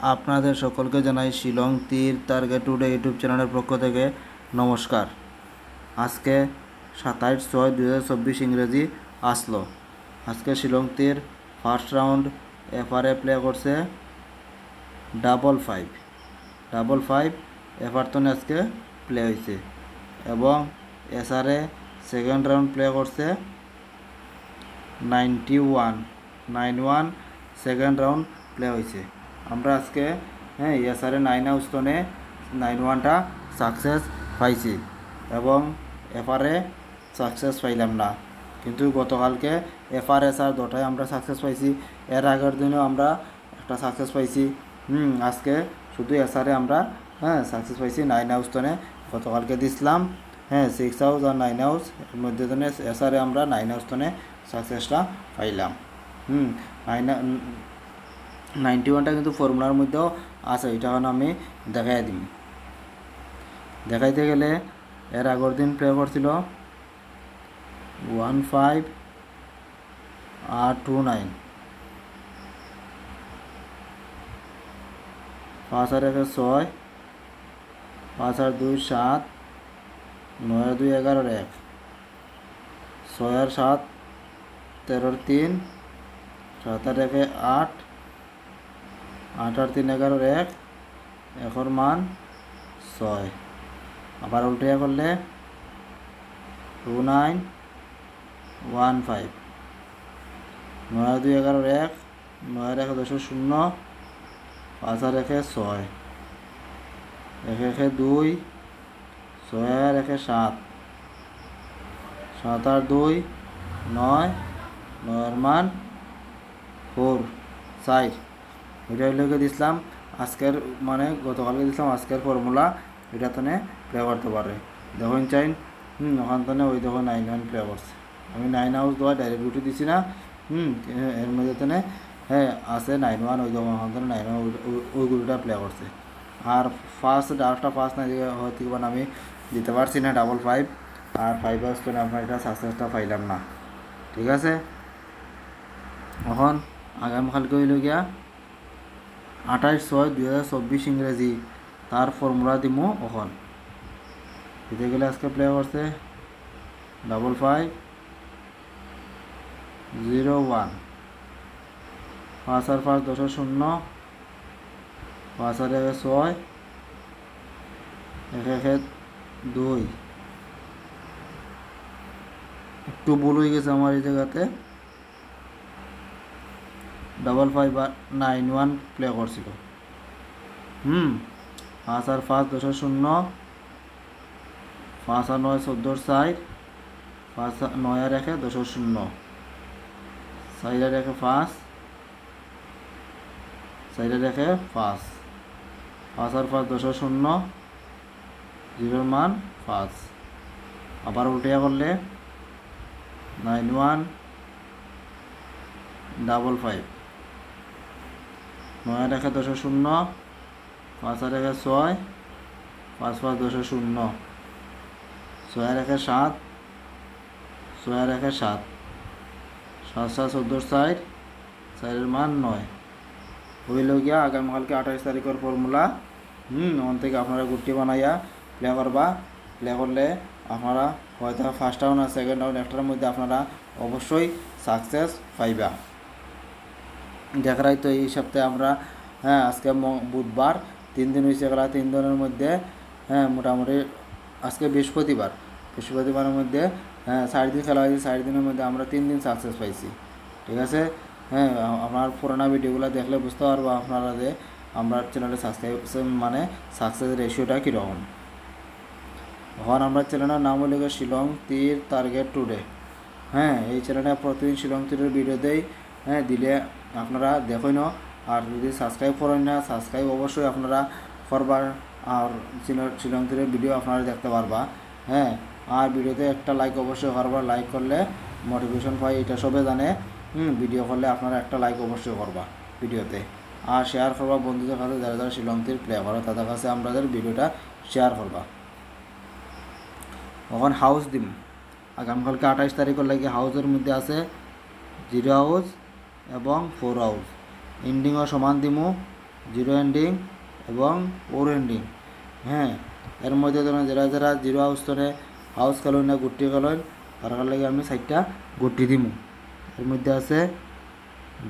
আপনাদের সকলকে জানাই শিলং তীর টার্গেট টুডে ইউটিউব চ্যানেলের পক্ষ থেকে নমস্কার। আজকে 27/6/2024 ইংরেজি আসলো। আজকে শিলং তীর ফার্স্ট রাউন্ড এফআরএ প্লে করছে 555 এফারতনে আজকে প্লে হয়েছে এবং এসআরএ সেকেন্ড রাউন্ড প্লে করছে 91 সেকেন্ড রাউন্ড প্লে হয়েছে। আমরা আজকে এসআরএ 9 হাউস্টনে 91টা সাকসেস পাইছি এবং এফআরএ সাকসেস পাইলাম না, কিন্তু গতকালকে এফআরএসআর দুটাই আমরা সাকসেস পাইছি। এর আগের দিনেও আমরা একটা সাকসেস পাইছি। আজকে শুধু এসআরএ আমরা সাকসেস পাইছি 9 হাউস্টনে। গতকালকে দিছিলাম 6 হাউস আর 9 হাউস, এর মধ্যে এসআরএ আমরা 9 হাউস্টনে সাকসেসটা পাইলাম। 91টা কিন্তু ফর্মুলার মধ্যেও আছে, এটা এখন আমি দেখাই দিই। দেখাইতে গেলে এর আগের দিন প্লে করছিল 15 আর 29, 5 আর 1 6, 5 আর 2 7, 9 আর 2 11 1, 6 আর 7 13 3, 7 আর 1 8, 8 আর 3 11 1, এখন মান 6। আবার উল্টে করলে 2915, 9 আর 2 11 1, 9 আর 1 10 0, 5 আর 1 6, 1 1 2, 6 আর 1 7, 7 আর 2 9, 9 এর মান 4 4। এটা হইলে দিছিলাম আজকের, মানে গতকালকে দিছিলাম আজকের ফর্মুলা, এটা তো প্লে করতে পারে। দেখুন চাইন ওখান থেকে ওই দেখো 9 প্লে করছে। আমি 9 হাউস দেওয়া ডাইরেক্ট রুটি দিছি না, এর মধ্যে তো আছে 91, ওই দেখো ওখান থেকে 9 ওই গুলিটা প্লে করছে। আর ডাবলটা ফার্স্ট না দিকে হয়তো আমি দিতে পারছি না 55 আর 5 হাউস তো আপনার এটা সাকসেসটা পাইলাম না। ঠিক আছে, এখন আগামীকালকে হইল গিয়া 28/6/2024 ইংরেজি তার ফর্মুলা দিমু। এখন দিতে গেলে আজকে প্লে করছে 5501, 5 আর 5 10 0, 5 আর 1 6, 1 1 2। একটু ভুল হয়ে গেছে আমার এই জায়গাতে, 5591 প্লে করছিল। 5 আর 5 10 0, 5 আর 9 14 4, 5 9 আর 1 10 0, 4 আর 1 5, 4 আর 1 5, 5 আর 5 10 0, 0 মান 5। আবার উল্টিয়া করলে 9155, 9 আর 1 10 0, 5 আর 1 6, 5 5 10 0, 6 আর 1 7, 6 আর 1 7, 7 7 14 4, 4 এর মান 9। হইল গিয়া আগামীকালকে 28 তারিখের ফর্মুলা। ওখান থেকে আপনারা গুটি বানাইয়া প্লে করবা। প্লে করলে আপনারা হয়তো ফার্স্ট রাউন্ড আর সেকেন্ড রাউন্ড একটার মধ্যে আপনারা অবশ্যই সাকসেস পাইবা। দেখারাই তো এই সপ্তাহে আমরা আজকে বুধবার, 3 দিন হয়েছে গেলা। 3 দিনের মধ্যে মোটামুটি আজকে বৃহস্পতিবারের মধ্যে 4 দিন খেলা হয়েছে। 4 দিনের মধ্যে আমরা 3 দিন সাকসেস পাইছি। ঠিক আছে, আপনার পুরোনো ভিডিওগুলো দেখলে বুঝতে পারবো আপনারা যে আমরা চ্যানেলে মানে সাকসেস রেশিওটা কীরকম। এখন আমরা চ্যানেলের নাম হলো শিলং তীর টার্গেট টুডে। এই চ্যানেলে প্রতিদিন শিলং তীরের ভিডিও দেই, দিলে আপনারা দেখুন। আর যদি সাবস্ক্রাইব করেন না, সাবস্ক্রাইব অবশ্যই আপনারা করবার। আর শিলং তীরের ভিডিও আপনারা দেখতে পারবা। আর ভিডিওতে একটা লাইক অবশ্যই করবা। লাইক করলে মোটিভেশন পাই, এটা সবে জানে। ভিডিও করলে আপনারা একটা লাইক অবশ্যই করবা ভিডিওতে। আর শেয়ার করবা বন্ধুদের কাছে, যারা যারা শিলং তীর প্লে করে তাদের কাছে আমাদের ভিডিওটা শেয়ার করবা। এখন হাউস দিম আগামীকালকে 28 তারিখের লাগে। হাউসের মধ্যে আছে 0 হাউস এবং 4 হাউস। এন্ডিংও সমান দিমু, জিরো এন্ডিং এবং ওর এন্ডিং। হ্যাঁ, এর মধ্যে ধরুন যারা যারা জিরো হাউস্তনে হাউস খেলেন না গুটি খেলেন তার লাগে আমি 4টা গুটি দিম। এর মধ্যে আছে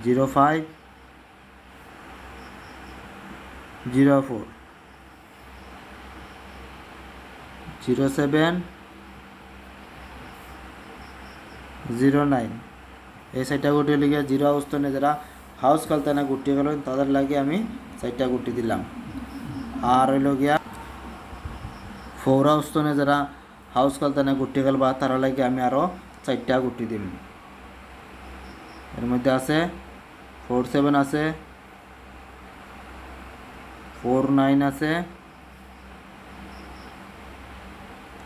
05, 04, 07, 09। এই 4টা গুটি লিগে জিরো হাউস্তনে যারা হাউস খেলতে না গুটি খেলেন তাদের লাগে আমি 4টা গুটি দিলাম। আর হইল গিয়া 4 হাউস্তনে যারা হাউস খেলতে না গুটি খেলবা তারা লাগে আমি আরও 4টা গুটি দিম। এর মধ্যে আছে 47 আছে, 49 আছে,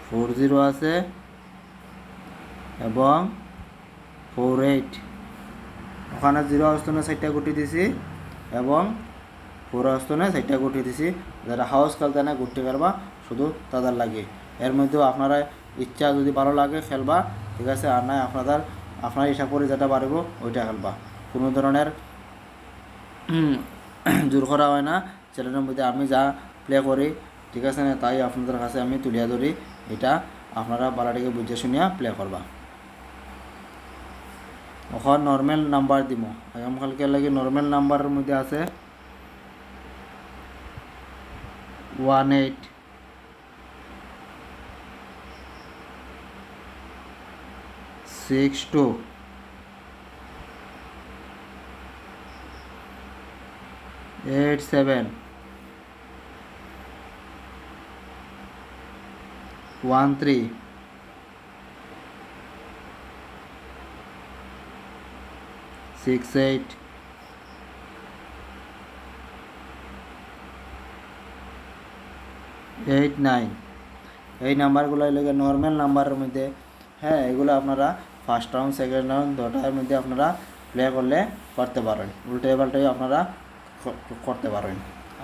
40 আছে এবং 48। ওখানে জিরো হাউস্তনে 4টা গুটি দিছি এবং 4 হাউস্তনে 4টা গুটি দিছি। যারা হাউস খেলতে না গুটি খেলবা শুধু তাদের লাগে। এর মধ্যেও আপনারা ইচ্ছা যদি ভালো লাগে খেলবা, ঠিক আছে, আর নাই আপনার হিসাব করে যেটা পারব ওইটা খেলবা। কোনো ধরনের জোর করা হয় না। চ্যানেলের মধ্যে আমি যা প্লে করি, ঠিক আছে না, তাই আপনাদের কাছে আমি তুলিয়া ধরি। এটা আপনারা বালাটিকে বুঝে শুনিয়া প্লে করবা। এখন নর্মাল নাম্বার দিব। আগামকালকে লাগে নর্মাল নাম্বারের মধ্যে আছে 18, 62, 87, 13, 68, 89। এই নাম্বারগুলো লাগে নর্মাল নাম্বারের মধ্যে। হ্যাঁ, এগুলো আপনারা ফার্স্ট রাউন্ড, সেকেন্ড রাউন্ড দুটার মধ্যে আপনারা প্লে করলে করতে পারেন। উল্টে পাল্টাই আপনারা করতে পারেন,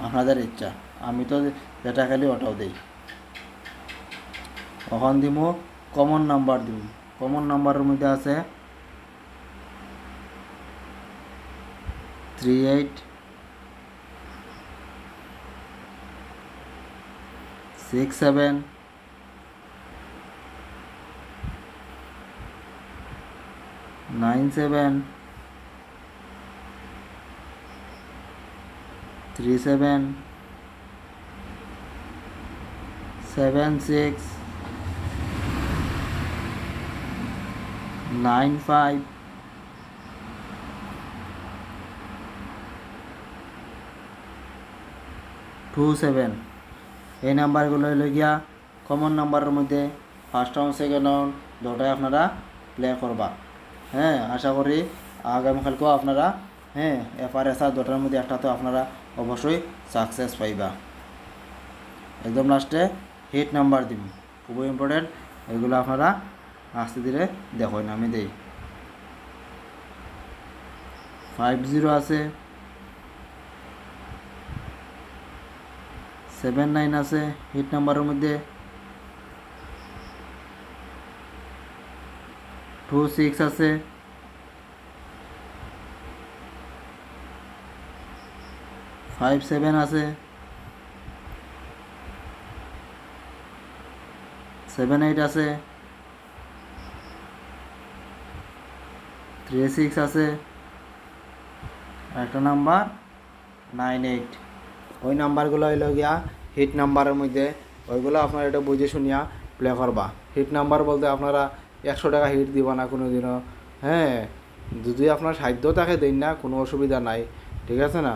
আপনাদের ইচ্ছা। আমি তো যেটা খেলি ওটাও দিই। এখন দিব কমন নাম্বার দিব। কমন নাম্বারের মধ্যে আছে 38, 67, 97, 37, 76, 95, 27। এই নাম্বারগুলো হইল গিয়া কমন নাম্বারের মধ্যে ফার্স্ট রাউন্ড, সেকেন্ড রাউন্ড দুটাই আপনারা প্লে করবা। হ্যাঁ, আশা করি আগামীকালকেও আপনারা FR/SR দুটার মধ্যে একটা তো আপনারা অবশ্যই সাকসেস পাইবা। একদম লাস্টে হিট নাম্বার দিব, খুবই ইম্পর্টেন্ট। এগুলো আপনারা আস্তে ধীরে দেখুন, আমি দেই। 50 আছে, 79 আছে হিট নাম্বারের মধ্যে, 26 আছে, 57 আছে, 78 আছে, 36 আছে, একটা নাম্বার 98। ওই নাম্বারগুলো হইল গিয়া হিট নাম্বারের মধ্যে। ওইগুলো আপনারা এটা বুঝে শুনিয়া প্লে করবা। হিট নাম্বার বলতে আপনারা 100 টাকা হিট দিবা না কোনো দিনও। হ্যাঁ, যদি আপনার সাধ্য থাকে দিন না, কোনো অসুবিধা নাই, ঠিক আছে না।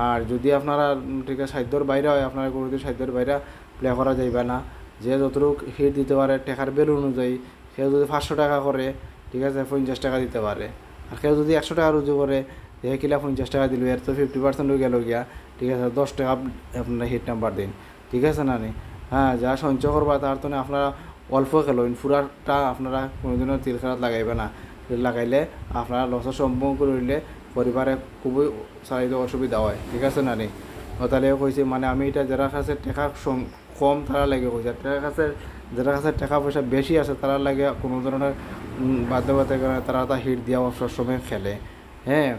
আর যদি আপনারা ঠিক আছে সাধ্যর বাইরে হয়, আপনারা কোনো দিন সাধ্যের বাইরে প্লে করা যাইবে না। যে যতটুকু হিট দিতে পারে টাকার বেল অনুযায়ী, কেউ যদি 500 টাকা করে, ঠিক আছে, 50 টাকা দিতে পারে। আর কেউ যদি 100 টাকা রুজু করে, দেখে কিলা 50 টাকা দিল, এর তো 50% হয়ে গেল গিয়া, ঠিক আছে। 10 টাকা আপনারা হিট নাম্বার দিন, ঠিক আছে না নি। হ্যাঁ, যা সঞ্চয় করবা তার তো আপনারা অল্প খেলেন, পুরাটা আপনারা কোনোদিনও তিল খেলাত লাগাইবে না। তিল লাগাইলে আপনারা লসের সম্মুখীন করলে পরিবারে খুবই চালিত অসুবিধা হয়, ঠিক আছে না নি। তাহলে কইছে মানে আমি এটা যারা কাছে টাকা কম তারা লাগে কইছে, যারা কাছে টাকা পয়সা বেশি আছে তারা লাগে কোনো ধরনের বাধ্যবাধকতার কারণে তারা হিট দেওয়া সবসময় খেলে। হ্যাঁ,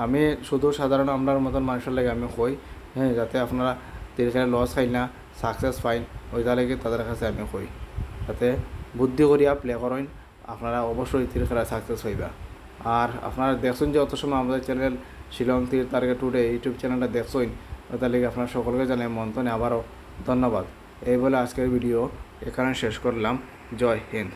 আমি শুধু সাধারণ আপনার মতন মানুষের লাগে আমি কই হ্যাঁ, যাতে আপনারা তীর খেলে লস খাই না, সাকসেস পাইন, ওইটা লাগে তাদের কাছে আমি কই যাতে বুদ্ধি করিয়া প্লে করেন, আপনারা অবশ্যই তীর খেলা সাকসেস হইবা। আর আপনারা দেখছেন যে অত সময় আমাদের চ্যানেল শিলং তীর টার্গেট টুডে ইউটিউব চ্যানেলটা দেখছেন, ওইটার লাগে আপনারা সকলকে জানাই মন্তনে আবারও ধন্যবাদ। এই বলে আজকের ভিডিও এখানে শেষ করলাম। জয় হিন্দ।